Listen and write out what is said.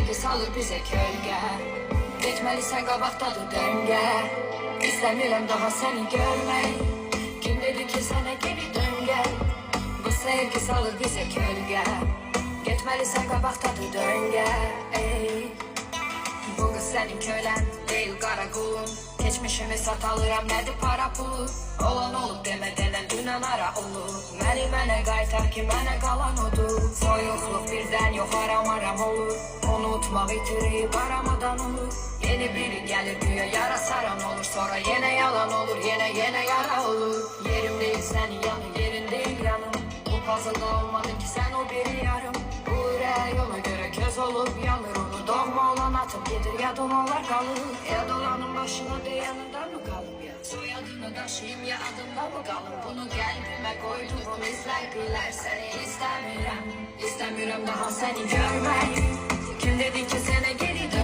sevgi salır bize kölge. Geçmelisə qabaqdadır döngə. İstəmirəm daha səni görmək. Kim dedi ki sənə geri döngə? Bu sevgi salır bize kölge. Geçmelisə qabaqdadır döngə. Bu qız sənin kölən, deyil qara qulun. Geçmişimi satalıram, nədir para pulu? Olan olub demə denən dünən ara olur. Mənə qaytar ki mənə qalan odur. Soyuqluq birdən yox aram olur. Unutmaq itirib aramadan olur. Yeni biri gəlir güya yara saran olur. Sonra yenə yalan olur, yenə yara olur. Yerim deyil sənin yanın, yerin deyil yanım. Bu puzzle'da olmadın ki sen o biri yarım. Bu ürək ona göre köz olup yanır. Onu doğma olan atıp gedir ya dolanlar kalır. Ya dolanın başına yanından mı kalır ya? Soyadını taşıyayım ya adımda mı kalır? Bunu kalbime koydum izler biler seni istemiyorum. İstemiyorum daha seni görmeyi.